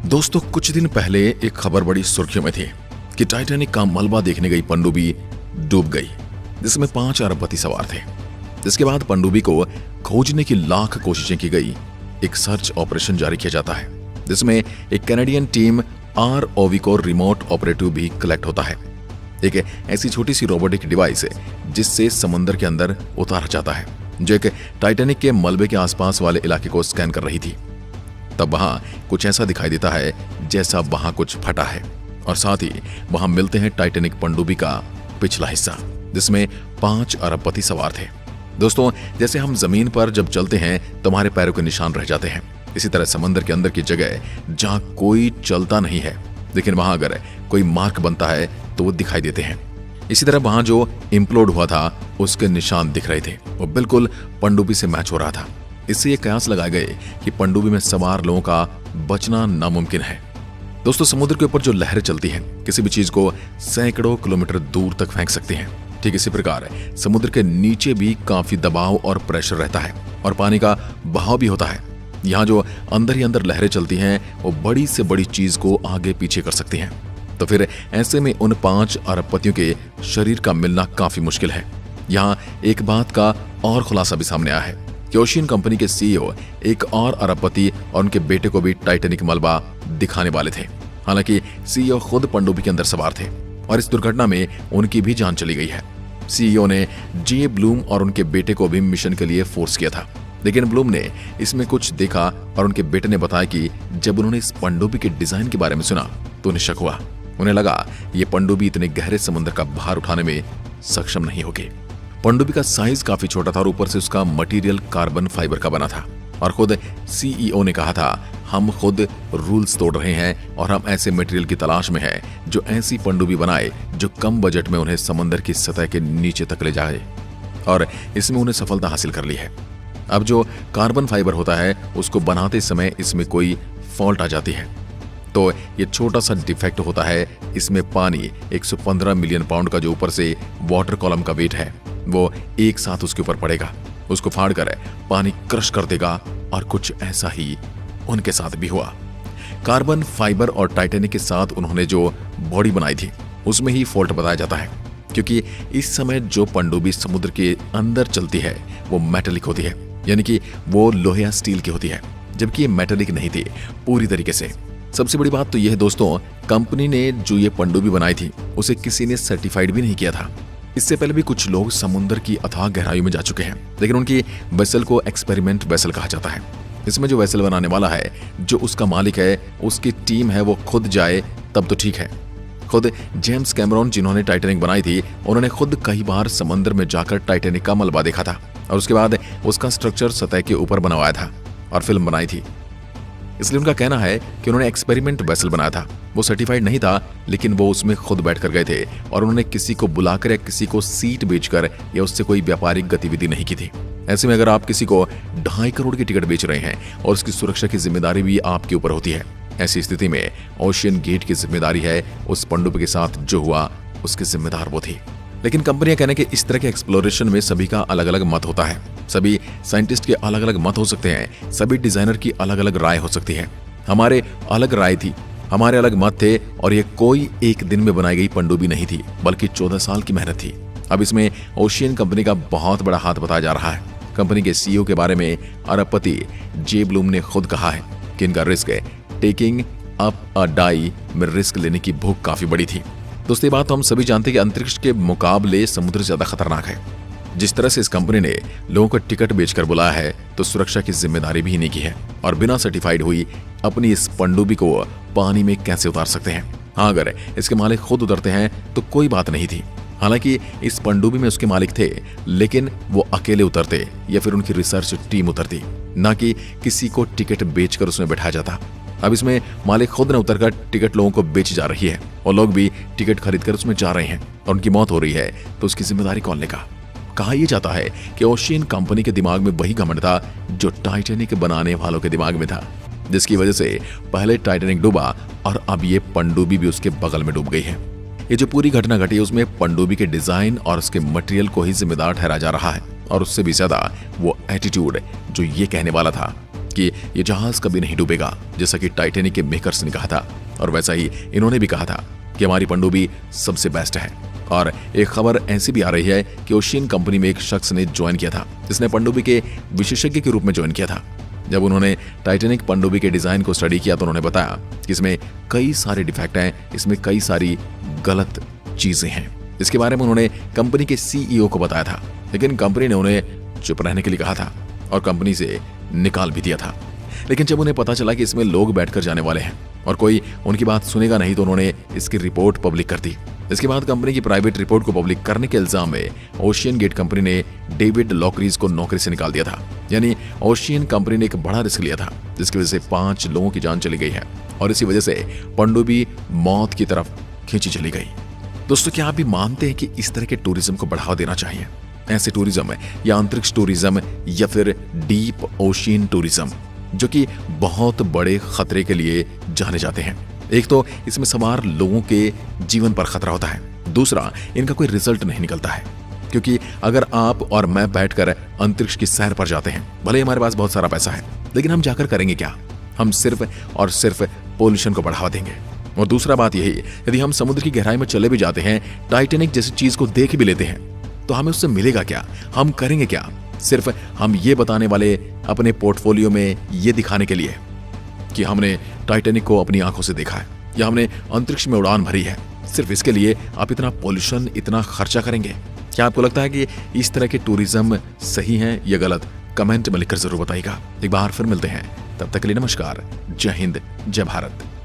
दोस्तों, कुछ दिन पहले एक खबर बड़ी सुर्खियों में थी कि टाइटैनिक का मलबा देखने गई पनडुब्बी डूब गई, जिसमें 5 अरबपति सवार थे। जिसके बाद पनडुब्बी को खोजने की लाख कोशिशें की गई। एक सर्च ऑपरेशन जारी किया जाता है, जिसमें एक कैनेडियन टीम ROV को रिमोट ऑपरेटिव भी कलेक्ट होता है। एक ऐसी छोटी सी रोबोटिक डिवाइस है जिससे समंदर के अंदर उतारा जाता है, जो एक टाइटैनिक के मलबे के आसपास वाले इलाके को स्कैन कर रही थी। तब वहां कुछ ऐसा दिखाई देता है जैसा वहां कुछ फटा है, और साथ ही वहां मिलते हैं टाइटैनिक पनडुब्बी का पिछला हिस्सा, जिसमें 5 अरबपति सवार थे। दोस्तों, जैसे हम जमीन पर जब चलते हैं तो हमारे पैरों के निशान रह जाते हैं, इसी तरह समंदर के अंदर की जगह जहां कोई चलता नहीं है, लेकिन वहां अगर कोई मार्क बनता है तो वो दिखाई देते हैं। इसी तरह वहां जो इम्प्लोड हुआ था उसके निशान दिख रहे थे, वो बिल्कुल पनडुब्बी से मैच हो रहा था। इससे ये कयास लगाए गए कि पनडुब्बी में सवार लोगों का बचना नामुमकिन है। दोस्तों, समुद्र के ऊपर जो लहरें चलती हैं किसी भी चीज को सैकड़ों किलोमीटर दूर तक फेंक सकती हैं। ठीक इसी प्रकार समुद्र के नीचे भी काफी दबाव और प्रेशर रहता है, और पानी का बहाव भी होता है। यहाँ जो अंदर ही अंदर लहरें चलती हैं वो बड़ी से बड़ी चीज को आगे पीछे कर सकती हैं। तो फिर ऐसे में उन 5 अरबपतियों के शरीर का मिलना काफी मुश्किल है। यहाँ एक बात का और खुलासा भी सामने आया है कि ओशियन कंपनी के CEO एक और अरबपति और उनके बेटे को भी टाइटैनिक मलबा दिखाने वाले थे। हालांकि CEO खुद पनडुब्बी के अंदर सवार थे और इस दुर्घटना में उनकी भी जान चली गई है। CEO ने जे ब्लूम और उनके बेटे को भी मिशन के लिए फोर्स किया था, लेकिन ब्लूम ने इसमें कुछ देखा और उनके बेटे ने बताया कि जब उन्होंने इस पनडुब्बी के डिजाइन के बारे में सुना तो उन्हें शक हुआ। उन्हें लगा ये पनडुब्बी इतने गहरे समुद्र का भार उठाने में सक्षम नहीं होगी। पनडुब्बी का साइज काफी छोटा था और ऊपर से उसका मटेरियल कार्बन फाइबर का बना था, और खुद CEO ने कहा था, हम खुद रूल्स तोड़ रहे हैं और हम ऐसे मटेरियल की तलाश में हैं जो ऐसी पनडुब्बी बनाए जो कम बजट में उन्हें समंदर की सतह के नीचे तक ले जाए, और इसमें उन्हें सफलता हासिल कर ली है। अब जो कार्बन फाइबर होता है उसको बनाते समय इसमें कोई फॉल्ट आ जाती है, तो ये छोटा सा डिफेक्ट होता है। इसमें पानी 115 मिलियन पाउंड का जो ऊपर से वाटर कॉलम का वेट है वो एक साथ उसके ऊपर पड़ेगा, उसको फाड़कर पानी क्रश कर देगा, और कुछ ऐसा ही उनके साथ भी हुआ। कार्बन फाइबर और टाइटैनिक के साथ उन्होंने जो बॉडी बनाई थी उसमें ही फॉल्ट बताया जाता है, क्योंकि इस समय जो पनडुब्बी समुद्र के अंदर चलती है वो मेटेलिक होती है, यानी कि वो लोहे या स्टील की होती है, जबकि ये मेटेलिक नहीं थी पूरी तरीके से। सबसे बड़ी बात तो यह है दोस्तों, कंपनी ने जो ये पनडुब्बी बनाई थी उसे किसी ने सर्टिफाइड भी नहीं किया था। इससे पहले भी कुछ लोग समुद्र की अथाह गहराइयों में जा चुके हैं, लेकिन उनकी वेसल को एक्सपेरिमेंट वेसल कहा जाता है। इसमें जो वेसल बनाने वाला है, जो उसका मालिक है, उसकी टीम है, वो खुद जाए तब तो ठीक है। खुद जेम्स कैमरॉन जिन्होंने टाइटैनिक बनाई थी, उन्होंने खुद कई बार समंदर में जाकर टाइटैनिक का मलबा देखा था, और उसके बाद उसका स्ट्रक्चर सतह के ऊपर बनवाया था और फिल्म बनाई थी। इसलिए उनका कहना है कि उन्होंने एक्सपेरिमेंट वेसल बनाया था। वो सर्टिफाइड नहीं था, लेकिन वो उसमें खुद बैठ कर गए थे, और उन्होंने किसी को बुलाकर या किसी को सीट बेचकर या उससे कोई व्यापारिक गतिविधि नहीं की थी। ऐसे में अगर आप किसी को 2.5 करोड़ की टिकट बेच रहे हैं और उसकी सुरक्षा की जिम्मेदारी भी आपके ऊपर होती है, ऐसी स्थिति में ओशियन गेट की जिम्मेदारी है उस पनडुब्बी के साथ जो हुआ उसके जिम्मेदार वो थी। लेकिन कंपनियां कहने के इस तरह के एक्सप्लोरेशन में सभी का अलग अलग मत होता है, सभी साइंटिस्ट के अलग अलग मत हो सकते हैं, सभी डिजाइनर की अलग अलग राय हो सकती है। हमारे अलग राय थी, हमारे अलग मत थे, और ये कोई एक दिन में बनाई गई पनडुब्बी नहीं थी, बल्कि 14 साल की मेहनत थी। अब इसमें ओशियन कंपनी का बहुत बड़ा हाथ बताया जा रहा है। कंपनी के CEO के बारे में अरबपति जे ब्लूम ने खुद कहा है कि इनका risk taking appetite में रिस्क लेने की भूख काफी बड़ी थी। दोस्तों, ये बात तो हम सभी जानते हैं कि अंतरिक्ष के मुकाबले समुद्र ज्यादा खतरनाक है। जिस तरह से इस कंपनी ने लोगों को टिकट बेचकर बुलाया है, तो सुरक्षा की जिम्मेदारी भी इन्हीं की है, और बिना सर्टिफाइड हुई अपनी इस पनडुब्बी को पानी में कैसे उतार सकते हैं। हाँ, अगर इसके मालिक खुद उतरते हैं तो कोई बात नहीं थी। हालांकि इस पनडुब्बी में उसके मालिक थे, लेकिन वो अकेले उतरते या फिर उनकी रिसर्च टीम उतरती, ना कि किसी को टिकट बेचकर उसमें बैठाया जाता। अब इसमें मालिक खुद ने उतरकर टिकट लोगों को बेची जा रही है, और लोग भी टिकट खरीदकर उसमें जा रहे हैं, और उनकी मौत हो रही है, तो उसकी जिम्मेदारी कौन लेगा? कहा यह जाता है कि ओशियन कंपनी के दिमाग में वही घमंड था जो टाइटैनिक बनाने वालों के दिमाग में था, जिसकी वजह से पहले टाइटैनिक डूबा और अब ये पनडुब्बी भी उसके बगल में डूब गई है। ये जो पूरी घटना घटी है उसमें पनडुब्बी के डिजाइन और उसके मटेरियल को ही जिम्मेदार ठहरा जा रहा है, और उससे भी ज्यादा वो एटीट्यूड जो ये कहने वाला था कि ये जहाज कभी नहीं डूबेगा, जैसा कि टाइटैनिक के मेकर्स ने कहा था। और वैसा ही इन्होंने भी कहा था कि हमारी पनडुब्बी सबसे बेस्ट है। और एक खबर ऐसी भी आ रही है कि ओशियन कंपनी में एक शख्स ने ज्वाइन किया था, जिसने पनडुब्बी के विशेषज्ञ के रूप में ज्वाइन किया था। जब उन्होंने टाइटैनिक पनडुब्बी के डिजाइन को स्टडी किया तो उन्होंने बताया कि इसमें कई सारे डिफेक्ट हैं, इसमें कई सारी गलत चीजें हैं। इसके बारे में उन्होंने कंपनी के सीईओ को बताया था, लेकिन कंपनी ने उन्हें चुप रहने के लिए कहा था और कंपनी से निकाल भी दिया था। लेकिन जब उन्हें पता चला कि इसमें लोग बैठकर जाने वाले हैं और कोई उनकी बात सुनेगा नहीं, तो उन्होंने इसकी रिपोर्ट पब्लिक कर दी। इसके बाद कंपनी की प्राइवेट रिपोर्ट को पब्लिक करने के इल्जाम में ओशियन गेट कंपनी ने डेविड लॉकरीज को नौकरी से निकाल दिया था। यानी ओशियन कंपनी ने एक बड़ा रिस्क लिया था, जिसकी वजह से 5 लोगों की जान चली गई है और इसी वजह से पनडुब्बी मौत की तरफ खींची चली गई। दोस्तों, क्या आप भी मानते हैं कि इस तरह के टूरिज्म को बढ़ावा देना चाहिए? ऐसे टूरिज्म या अंतरिक्ष टूरिज्म या फिर डीप ओशियन टूरिज्म, जो कि बहुत बड़े खतरे के लिए जाने जाते हैं। एक तो इसमें सवार लोगों के जीवन पर खतरा होता है, दूसरा इनका कोई रिजल्ट नहीं निकलता है। क्योंकि अगर आप और मैं बैठकर अंतरिक्ष की सैर पर जाते हैं, भले ही हमारे पास बहुत सारा पैसा है, लेकिन हम जाकर करेंगे क्या? हम सिर्फ और सिर्फ पोल्यूशन को बढ़ावा देंगे। और दूसरा बात यही, यदि हम समुद्र की गहराई में चले भी जाते हैं, टाइटैनिक जैसी चीज को देख भी लेते हैं, तो हमें उससे मिलेगा क्या? हम करेंगे क्या? सिर्फ हम ये बताने वाले अपने पोर्टफोलियो में ये दिखाने के लिए कि हमने टाइटैनिक को अपनी आंखों से देखा है या हमने अंतरिक्ष में उड़ान भरी है, सिर्फ इसके लिए आप इतना पोल्यूशन, इतना खर्चा करेंगे? क्या आपको लगता है कि इस तरह के टूरिज्म सही है या गलत? कमेंट में लिखकर जरूर बताइएगा। एक बार फिर मिलते हैं, तब तक के लिए नमस्कार, जय हिंद, जय भारत।